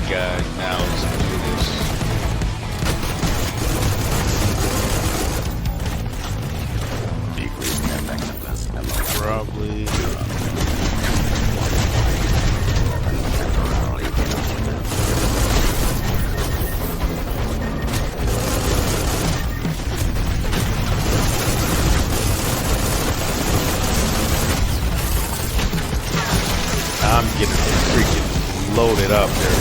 guys, now let's do this. Probably. I'm getting freaking loaded up there.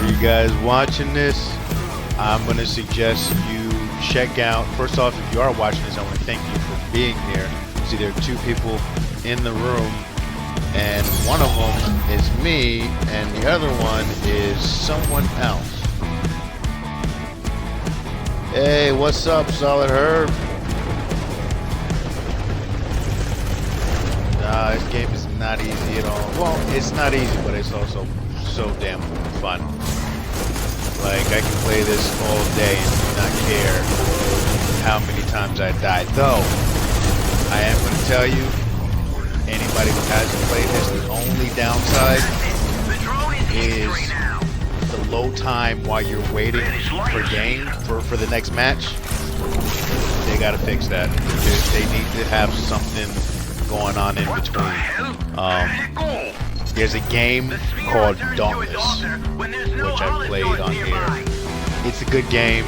You guys watching this, I'm going to suggest you check out, first off, if you are watching this, I want to thank you for being here. See, there are two people in the room, and one of them is me, and the other one is someone else. Hey, what's up, Solid Herb? Nah, this game is not easy at all. Well, it's not easy, but it's also so damn fun. Like, I can play this all day and do not care how many times I die. Though, I am going to tell you, anybody who hasn't played this, the only downside is the low time while you're waiting for game, for the next match. They got to fix that. They need to have something going on in between. There's a game called Dauntless, which I played on here. It's a good game.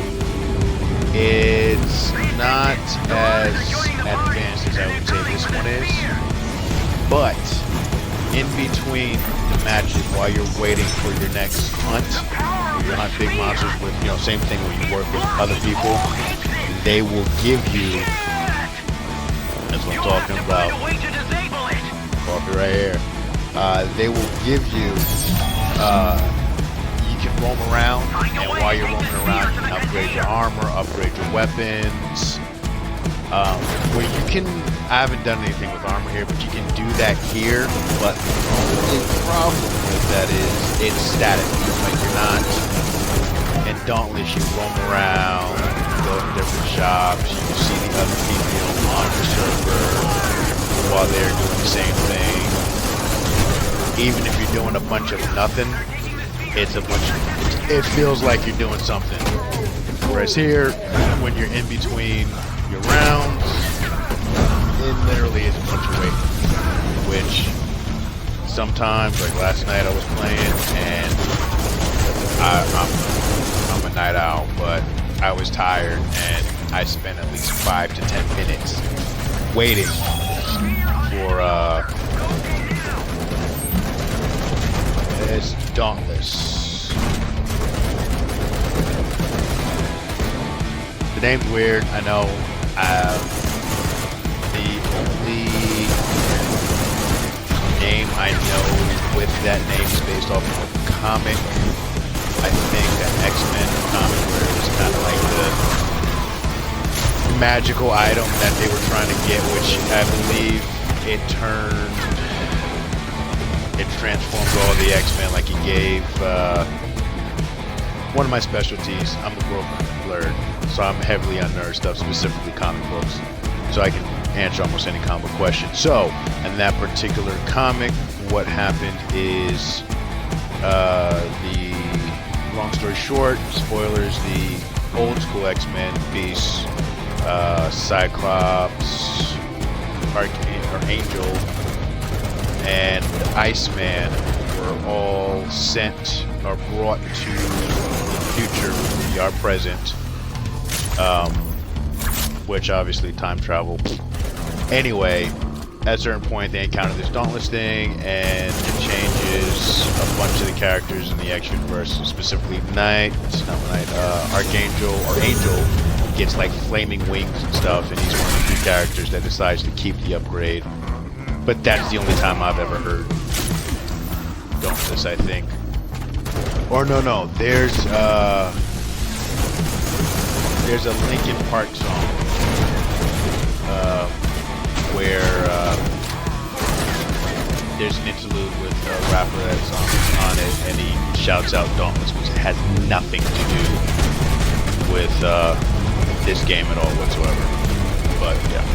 It's not as advanced as I would say this one is, but in between the matches, while you're waiting for your next hunt, you hunt big monsters with, you know, same thing when you work with other people, they will give you, that's what I'm talking about, coffee right here. They will give you, you can roam around, and while you're roaming around, you can upgrade your armor, upgrade your weapons, where you can, I haven't done anything with armor here, but you can do that here, but the only problem with that is it's static. Like, you're not, in Dauntless, you roam around, you go to different shops, you can see the other people on the server while they're doing the same thing. Even if you're doing a bunch of nothing, it feels like you're doing something. Whereas here, when you're in between your rounds, it literally is a bunch of waiting. Which sometimes, like last night I was playing, and I'm a night owl, but I was tired, and I spent at least 5 to 10 minutes waiting for it's Dauntless. The name's weird, I know. The only name I know with that name is based off of a comic. I think an X-Men comic where it was kind of like the magical item that they were trying to get, which I believe it transformed all the X-Men. Like, he gave one of my specialties, I'm the broker Blerd, so I'm heavily on nerd stuff, specifically comic books, so I can answer almost any comic book question. So in that particular comic, what happened is, the long story short, spoilers, the old school X-Men, Beast, Cyclops, Archangel, and Iceman were all sent or brought to the future, we are present, which obviously time travel. Anyway, at a certain point they encounter this Dauntless thing, and it changes a bunch of the characters in the X universe, specifically Archangel or Angel gets like flaming wings and stuff, and he's one of the few characters that decides to keep the upgrade. But that's the only time I've ever heard Dauntless, I think. Or no, there's a Linkin Park song where there's an interlude with a rapper that's on it, and he shouts out Dauntless, which has nothing to do with this game at all whatsoever. But yeah.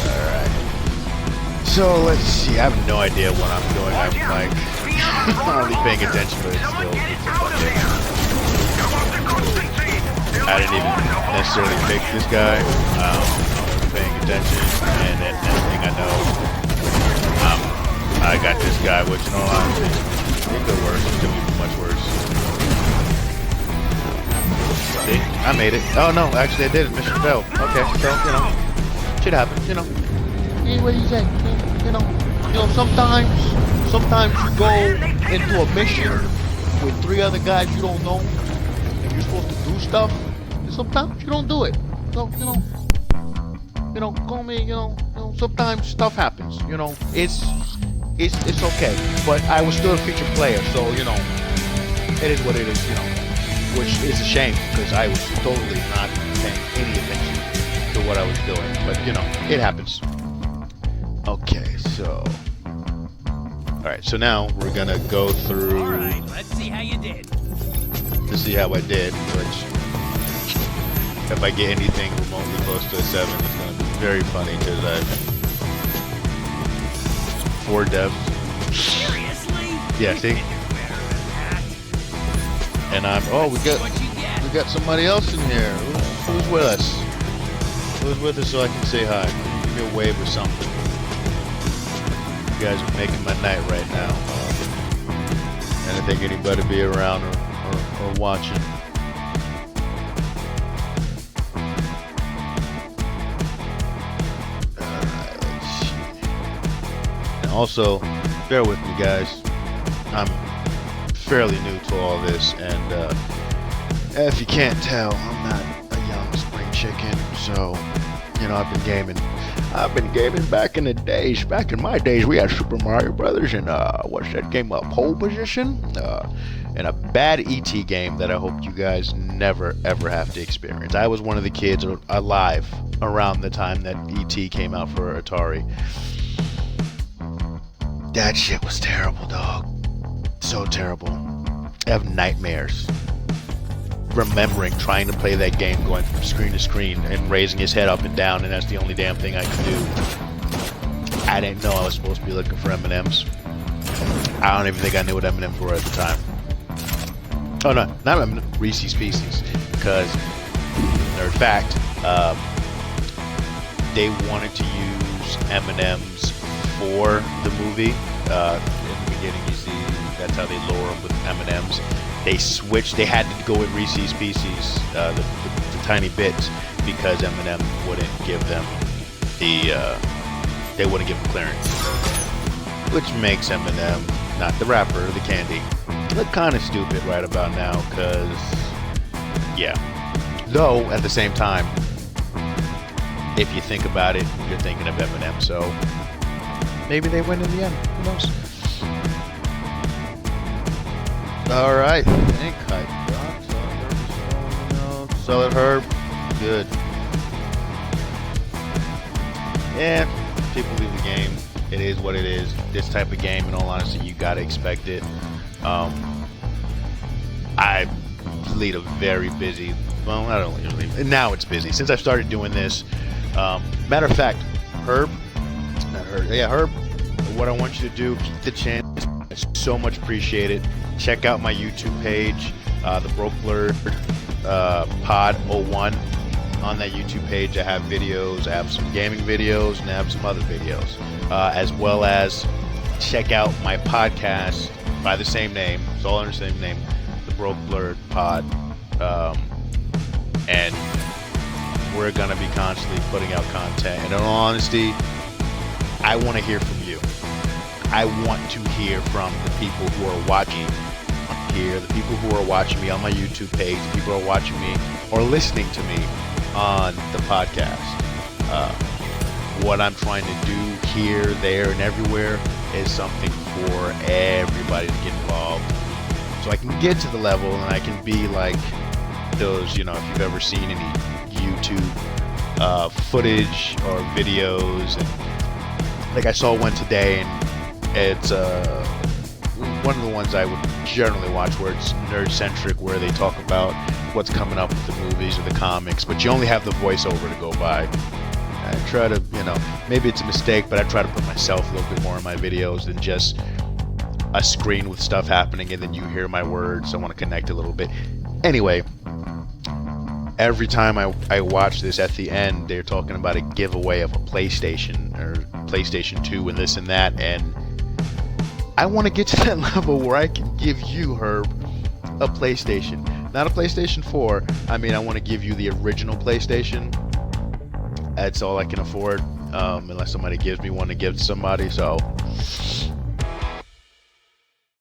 Alright. So let's see. I have no idea what I'm doing. I'm like hardly paying attention, but it's still it's a fun game. I didn't even necessarily pick this guy. I was paying attention, and then next thing I know, I got this guy, which in all honesty, it could worse. It could be much worse. See? I made it. Oh no, actually I did it. Mission failed. Okay, so, you know, shit happens, you know. What do you say? You know, sometimes you go into a mission with 3 other guys you don't know, and you're supposed to do stuff, and sometimes you don't do it. So, call me, sometimes stuff happens, it's okay. But I was still a featured player, so, it is what it is, which is a shame, because I was totally not paying any attention to what I was doing, but, it happens. Okay, so... Alright, so now we're gonna go through... Alright, let's see how you did. To see how I did, which... If I get anything remotely close to a 7, it's gonna be very funny, because I've... 4 devs. Seriously? Yeah, see? And I'm... Oh, we got somebody else in here. Who's with us? Who's with us so I can say hi? Give me a wave or something. You guys are making my night right now. I don't think anybody be around or watching. Alright, let's see. And also, bear with me guys. I'm fairly new to all this, and if you can't tell, I'm not a young spring chicken, so I've been gaming back in the days. Back in my days, we had Super Mario Brothers and what's that game? Pole Position, and a bad ET game that I hope you guys never ever have to experience. I was one of the kids alive around the time that ET came out for Atari. That shit was terrible, dog. So terrible. I have nightmares remembering trying to play that game, going from screen to screen and raising his head up and down, and that's the only damn thing I could do. I didn't know I was supposed to be looking for M&Ms. I don't even think I knew what M&Ms were at the time. Oh no, not M&Ms, Reese's Pieces, because nerd fact, they wanted to use M&Ms for the movie. In the beginning, you see that's how they lure them with M&Ms. They switched. They had to go with Reese's Pieces, the tiny bits, because M&M wouldn't give them they wouldn't give them clearance, which makes M&M, not the wrapper, the candy, look kind of stupid right about now. Because yeah, though at the same time, if you think about it, you're thinking of M&M, so maybe they win in the end. Who knows? Alright, ink hype. Solid herb. Good. Yeah, people leave the game. It is what it is. This type of game, in all honesty, you gotta expect it. I lead a very busy, well, I don't really, now it's busy. Since I started doing this, matter of fact, Herb, what I want you to do, keep the channel. It's so much appreciated. Check out my YouTube page, the Blerd PodTV. On that YouTube page, I have videos. I have some gaming videos, and I have some other videos, as well as check out my podcast by the same name. It's all under the same name, the Blerd Pod, and we're gonna be constantly putting out content. And in all honesty, I want to hear from you. I want to hear from the people who are watching here, the people who are watching me on my YouTube page, the people who are watching me or listening to me on the podcast. What I'm trying to do here, there, and everywhere is something for everybody to get involved, so I can get to the level and I can be like those, if you've ever seen any YouTube footage or videos, and like I saw one today, and it's one of the ones I would generally watch where it's nerd-centric, where they talk about what's coming up with the movies or the comics, but you only have the voiceover to go by. I try to, maybe it's a mistake, but I try to put myself a little bit more in my videos than just a screen with stuff happening and then you hear my words. I want to connect a little bit. Anyway, every time I watch this, at the end, they're talking about a giveaway of a PlayStation or PlayStation 2 and this and that, and I want to get to that level where I can give you, Herb, a PlayStation. Not a PlayStation 4. I mean, I want to give you the original PlayStation. That's all I can afford, unless somebody gives me one to give to somebody. So